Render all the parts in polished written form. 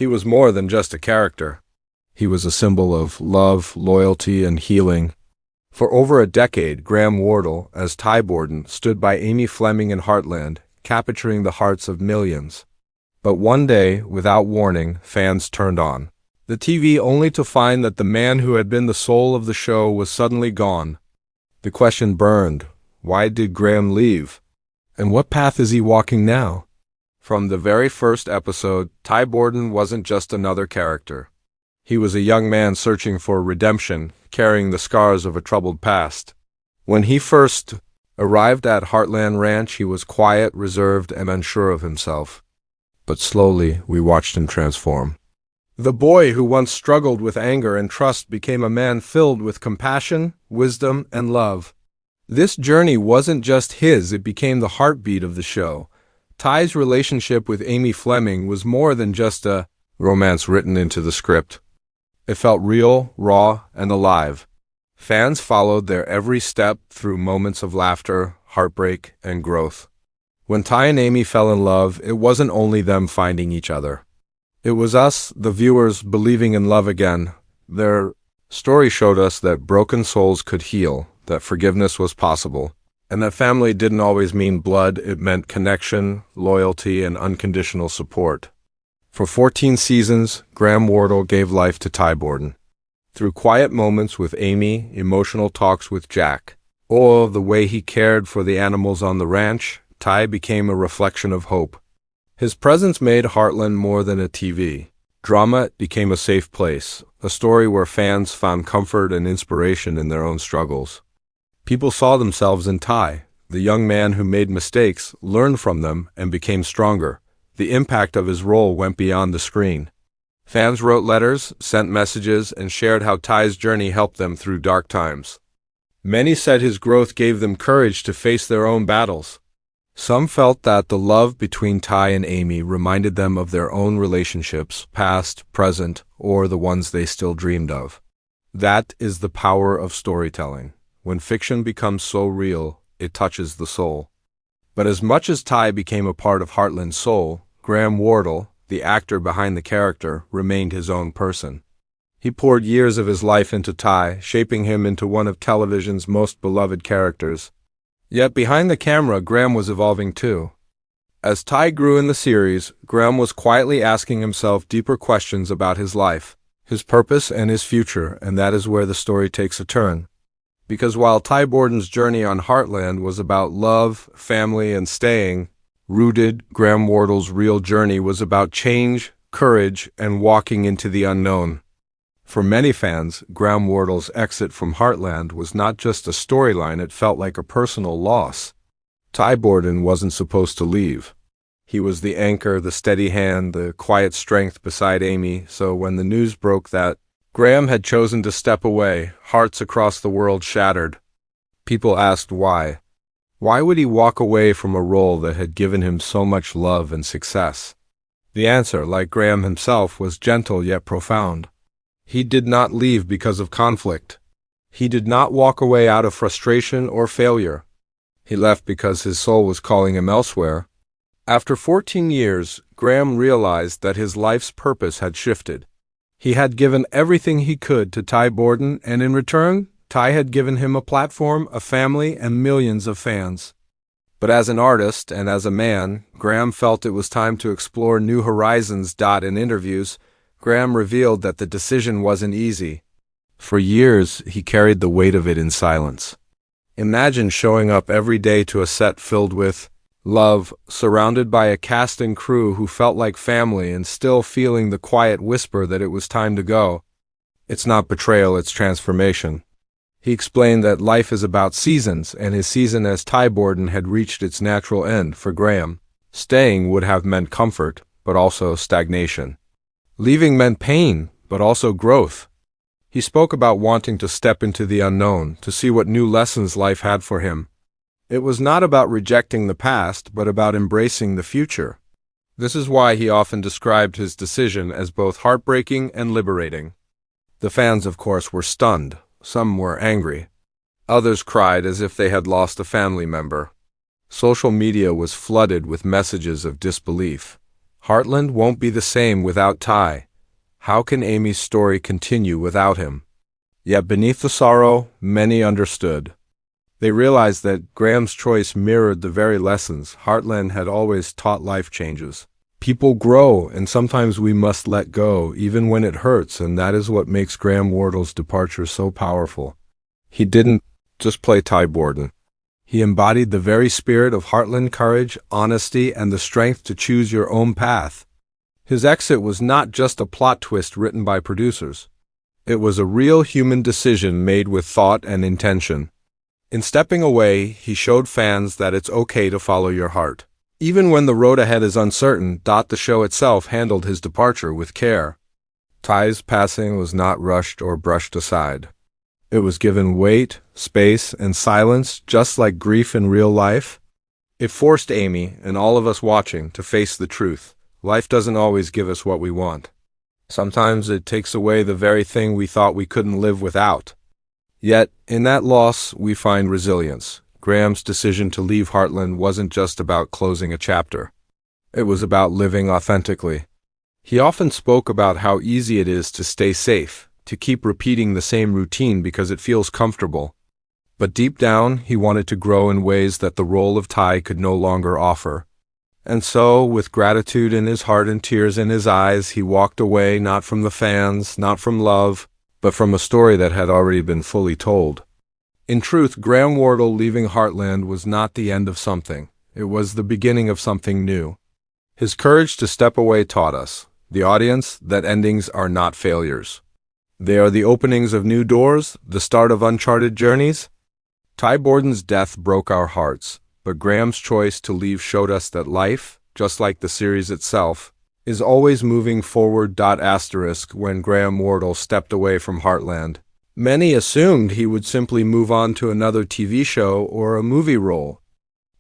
He was more than just a character. He was a symbol of love, loyalty, and healing. For over a decade, Graham Wardle, as Ty Borden, stood by Amy Fleming in Heartland, capturing the hearts of millions. But one day, without warning, fans turned on the TV only to find that the man who had been the soul of the show was suddenly gone. The question burned: why did Graham leave? And what path is he walking now? From the very first episode, Ty Borden wasn't just another character. He was a young man searching for redemption, carrying the scars of a troubled past. When he first arrived at Heartland Ranch, he was quiet, reserved, and unsure of himself. But slowly, we watched him transform. The boy who once struggled with anger and trust became a man filled with compassion, wisdom, and love. This journey wasn't just his, it became the heartbeat of the show. Ty's relationship with Amy Fleming was more than just a romance written into the script. It felt real, raw, and alive. Fans followed their every step through moments of laughter, heartbreak, and growth. When Ty and Amy fell in love, it wasn't only them finding each other. It was us, the viewers, believing in love again. Their story showed us that broken souls could heal, that forgiveness was possible, and that family didn't always mean blood. It meant connection, loyalty, and unconditional support. For 14 seasons, Graham Wardle gave life to Ty Borden. Through quiet moments with Amy, emotional talks with Jack, or the way he cared for the animals on the ranch, Ty became a reflection of hope. His presence made Heartland more than a TV drama. It became a safe place, a story where fans found comfort and inspiration in their own struggles. People saw themselves in Ty, the young man who made mistakes, learned from them, and became stronger. The impact of his role went beyond the screen. Fans wrote letters, sent messages, and shared how Ty's journey helped them through dark times. Many said his growth gave them courage to face their own battles. Some felt that the love between Ty and Amy reminded them of their own relationships, past, present, or the ones they still dreamed of. That is the power of storytelling. When fiction becomes so real, it touches the soul. But as much as Ty became a part of Heartland's soul, Graham Wardle, the actor behind the character, remained his own person. He poured years of his life into Ty, shaping him into one of television's most beloved characters. Yet behind the camera, Graham was evolving too. As Ty grew in the series, Graham was quietly asking himself deeper questions about his life, his purpose, and his future, and that is where the story takes a turn. Because while Ty Borden's journey on Heartland was about love, family, and staying rooted, Graham Wardle's real journey was about change, courage, and walking into the unknown. For many fans, Graham Wardle's exit from Heartland was not just a storyline, it felt like a personal loss. Ty Borden wasn't supposed to leave. He was the anchor, the steady hand, the quiet strength beside Amy, so when the news broke that Graham had chosen to step away, hearts across the world shattered. People asked why. Why would he walk away from a role that had given him so much love and success? The answer, like Graham himself, was gentle yet profound. He did not leave because of conflict. He did not walk away out of frustration or failure. He left because his soul was calling him elsewhere. After 14 years, Graham realized that his life's purpose had shifted. He had given everything he could to Ty Borden, and in return, Ty had given him a platform, a family, and millions of fans. But as an artist and as a man, Graham felt it was time to explore new horizons. In interviews, Graham revealed that the decision wasn't easy. For years, he carried the weight of it in silence. Imagine showing up every day to a set filled with love, surrounded by a cast and crew who felt like family, and still feeling the quiet whisper that it was time to go. It's not betrayal, it's transformation. He explained that life is about seasons, and his season as Ty Borden had reached its natural end. For Graham, staying would have meant comfort, but also stagnation. Leaving meant pain, but also growth. He spoke about wanting to step into the unknown, to see what new lessons life had for him. It was not about rejecting the past, but about embracing the future. This is why he often described his decision as both heartbreaking and liberating. The fans, of course, were stunned. Some were angry. Others cried as if they had lost a family member. Social media was flooded with messages of disbelief. Heartland won't be the same without Ty. How can Amy's story continue without him? Yet beneath the sorrow, many understood. They realized that Graham's choice mirrored the very lessons Heartland had always taught: life changes. People grow, and sometimes we must let go, even when it hurts, and that is what makes Graham Wardle's departure so powerful. He didn't just play Ty Borden. He embodied the very spirit of Heartland: courage, honesty, and the strength to choose your own path. His exit was not just a plot twist written by producers. It was a real human decision made with thought and intention. In stepping away, he showed fans that it's okay to follow your heart. Even when the road ahead is uncertain, the show itself handled his departure with care. Ty's passing was not rushed or brushed aside. It was given weight, space, and silence, just like grief in real life. It forced Amy, and all of us watching, to face the truth. Life doesn't always give us what we want. Sometimes it takes away the very thing we thought we couldn't live without. Yet, in that loss, we find resilience. Graham's decision to leave Heartland wasn't just about closing a chapter. It was about living authentically. He often spoke about how easy it is to stay safe, to keep repeating the same routine because it feels comfortable. But deep down, he wanted to grow in ways that the role of Ty could no longer offer. And so, with gratitude in his heart and tears in his eyes, he walked away, not from the fans, not from love, but from a story that had already been fully told. In truth, Graham Wardle leaving Heartland was not the end of something. It was the beginning of something new. His courage to step away taught us, the audience, that endings are not failures. They are the openings of new doors, the start of uncharted journeys. Ty Borden's death broke our hearts, but Graham's choice to leave showed us that life, just like the series itself, is always moving forward. When Graham Wardle stepped away from Heartland, many assumed he would simply move on to another TV show or a movie role.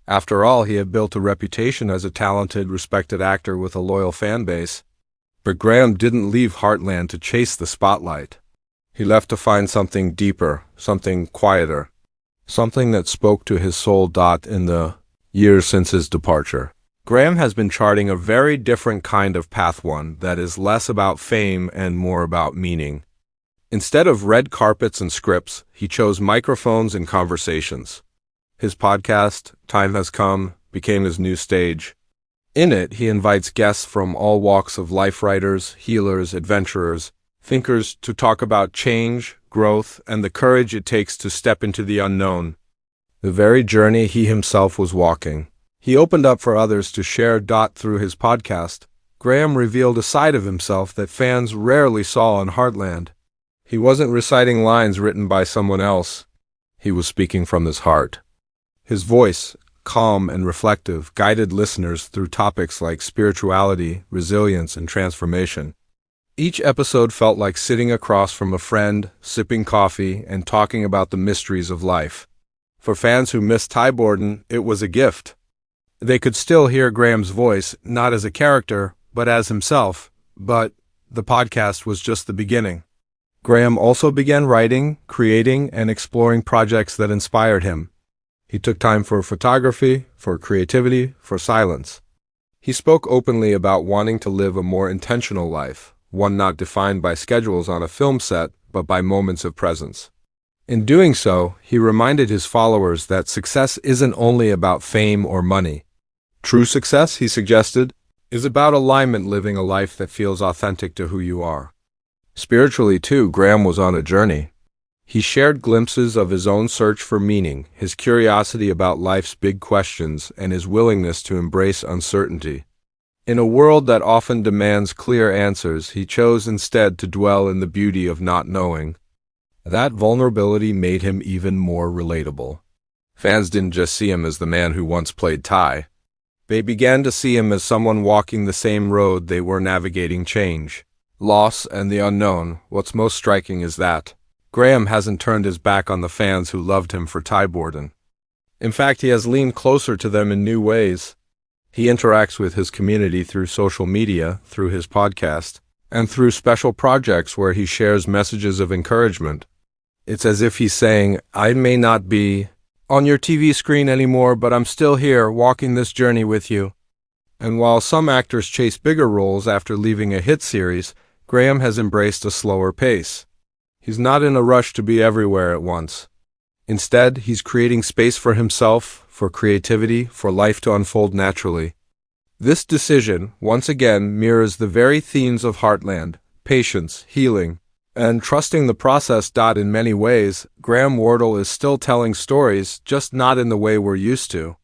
After all, he had built a reputation as a talented, respected actor with a loyal fan base. But Graham didn't leave Heartland to chase the spotlight. He left to find something deeper, something quieter, something that spoke to his soul. In the years since his departure, Graham has been charting a very different kind of path, one that is less about fame and more about meaning. Instead of red carpets and scripts, he chose microphones and conversations. His podcast, Time Has Come, became his new stage. In it, he invites guests from all walks of life: writers, healers, adventurers, thinkers, to talk about change, growth, and the courage it takes to step into the unknown, the very journey he himself was walking. He opened up for others to share. Through his podcast, Graham revealed a side of himself that fans rarely saw on Heartland. He wasn't reciting lines written by someone else. He was speaking from his heart. His voice, calm and reflective, guided listeners through topics like spirituality, resilience, and transformation. Each episode felt like sitting across from a friend, sipping coffee, and talking about the mysteries of life. For fans who missed Ty Borden, it was a gift. They could still hear Graham's voice, not as a character, but as himself. But the podcast was just the beginning. Graham also began writing, creating, and exploring projects that inspired him. He took time for photography, for creativity, for silence. He spoke openly about wanting to live a more intentional life, one not defined by schedules on a film set, but by moments of presence. In doing so, he reminded his followers that success isn't only about fame or money. True success, he suggested, is about alignment, living a life that feels authentic to who you are. Spiritually, too, Graham was on a journey. He shared glimpses of his own search for meaning, his curiosity about life's big questions, and his willingness to embrace uncertainty. In a world that often demands clear answers, he chose instead to dwell in the beauty of not knowing. That vulnerability made him even more relatable. Fans didn't just see him as the man who once played Ty. They began to see him as someone walking the same road they were navigating: change, loss, and the unknown. What's most striking is that Graham hasn't turned his back on the fans who loved him for Ty Borden. In fact, he has leaned closer to them in new ways. He interacts with his community through social media, through his podcast, and through special projects where he shares messages of encouragement. It's as if he's saying, "I may not be on your TV screen anymore, but I'm still here, walking this journey with you." And while some actors chase bigger roles after leaving a hit series, Graham has embraced a slower pace. He's not in a rush to be everywhere at once. Instead, he's creating space for himself, for creativity, for life to unfold naturally. This decision, once again, mirrors the very themes of Heartland: patience, healing, and trusting the process. In many ways, Graham Wardle is still telling stories, just not in the way we're used to.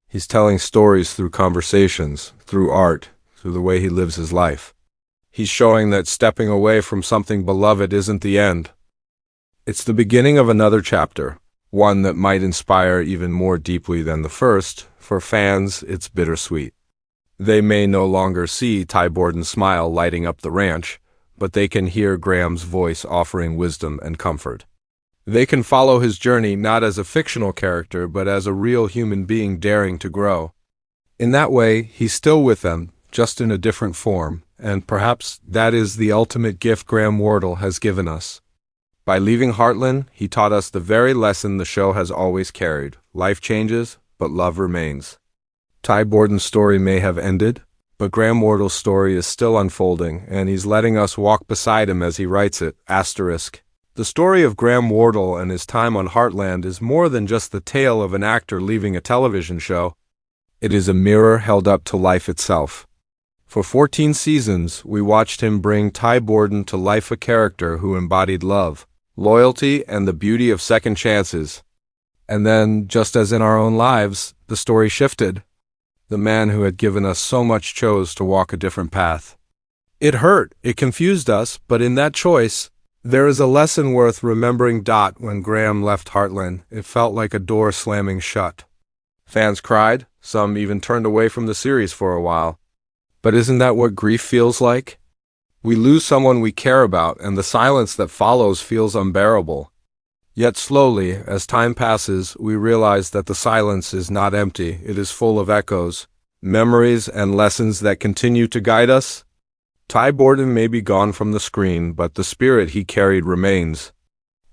He's telling stories through conversations, through art, through the way he lives his life. He's showing that stepping away from something beloved isn't the end. It's the beginning of another chapter, one that might inspire even more deeply than the first. For fans, it's bittersweet. They may no longer see Ty Borden's smile lighting up the ranch, but they can hear Graham's voice offering wisdom and comfort. They can follow his journey not as a fictional character, but as a real human being daring to grow. In that way, he's still with them, just in a different form, and perhaps that is the ultimate gift Graham Wardle has given us. By leaving Heartland, he taught us the very lesson the show has always carried: life changes, but love remains. Ty Borden's story may have ended, but Graham Wardle's story is still unfolding, and he's letting us walk beside him as he writes it. **. The story of Graham Wardle and his time on Heartland is more than just the tale of an actor leaving a television show. It is a mirror held up to life itself. For 14 seasons, we watched him bring Ty Borden to life, a character who embodied love, loyalty, and the beauty of second chances. And then, just as in our own lives, the story shifted. The man who had given us so much chose to walk a different path. It hurt, it confused us, but in that choice, there is a lesson worth remembering. When Graham left Heartland, it felt like a door slamming shut. Fans cried, some even turned away from the series for a while. But isn't that what grief feels like? We lose someone we care about, and the silence that follows feels unbearable. Yet slowly, as time passes, we realize that the silence is not empty. It is full of echoes, memories, and lessons that continue to guide us. Ty Borden may be gone from the screen, but the spirit he carried remains.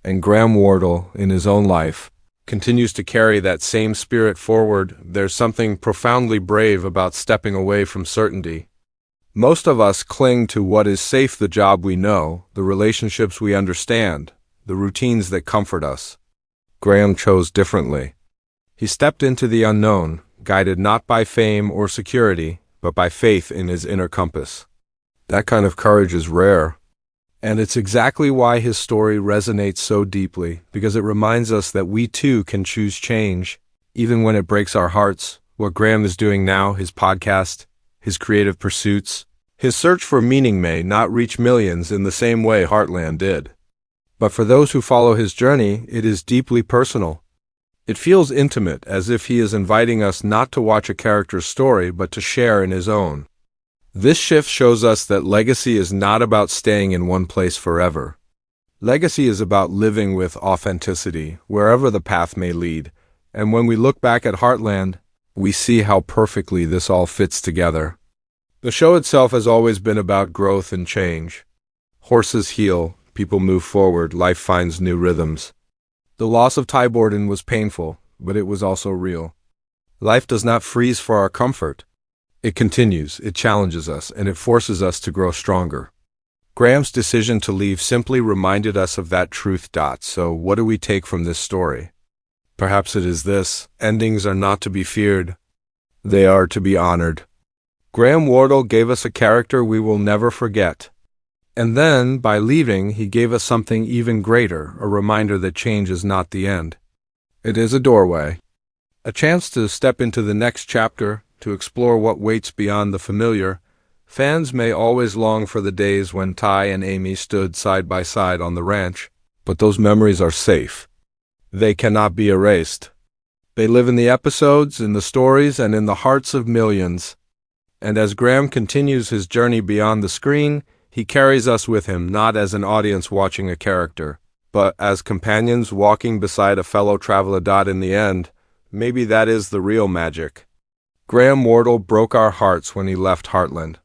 And Graham Wardle, in his own life, continues to carry that same spirit forward. There's something profoundly brave about stepping away from certainty. Most of us cling to what is safe: the job we know, the relationships we understand, the routines that comfort us. Graham chose differently. He stepped into the unknown, guided not by fame or security, but by faith in his inner compass. That kind of courage is rare. And it's exactly why his story resonates so deeply, because it reminds us that we too can choose change, even when it breaks our hearts. What Graham is doing now, his podcast, his creative pursuits, his search for meaning may not reach millions in the same way Heartland did. But for those who follow his journey, it is deeply personal. It feels intimate, as if he is inviting us not to watch a character's story, but to share in his own. This shift shows us that legacy is not about staying in one place forever. Legacy is about living with authenticity, wherever the path may lead. And when we look back at Heartland, we see how perfectly this all fits together. The show itself has always been about growth and change. Horses heal, people move forward, life finds new rhythms. The loss of Ty Borden was painful, but it was also real. Life does not freeze for our comfort. It continues, it challenges us, and it forces us to grow stronger. Graham's decision to leave simply reminded us of that truth. So what do we take from this story? Perhaps it is this: endings are not to be feared. They are to be honored. Graham Wardle gave us a character we will never forget. And then, by leaving, he gave us something even greater, a reminder that change is not the end. It is a doorway, a chance to step into the next chapter, to explore what waits beyond the familiar. Fans may always long for the days when Ty and Amy stood side by side on the ranch, but those memories are safe. They cannot be erased. They live in the episodes, in the stories, and in the hearts of millions. And as Graham continues his journey beyond the screen, he carries us with him, not as an audience watching a character, but as companions walking beside a fellow traveler. In the end, maybe that is the real magic. Graham Wardle broke our hearts when he left Heartland.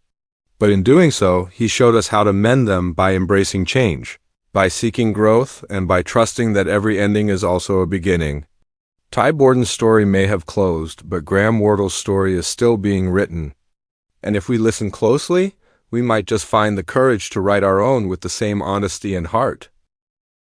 But in doing so, he showed us how to mend them by embracing change, by seeking growth, and by trusting that every ending is also a beginning. Ty Borden's story may have closed, but Graham Wardle's story is still being written. And if we listen closely, we might just find the courage to write our own with the same honesty and heart.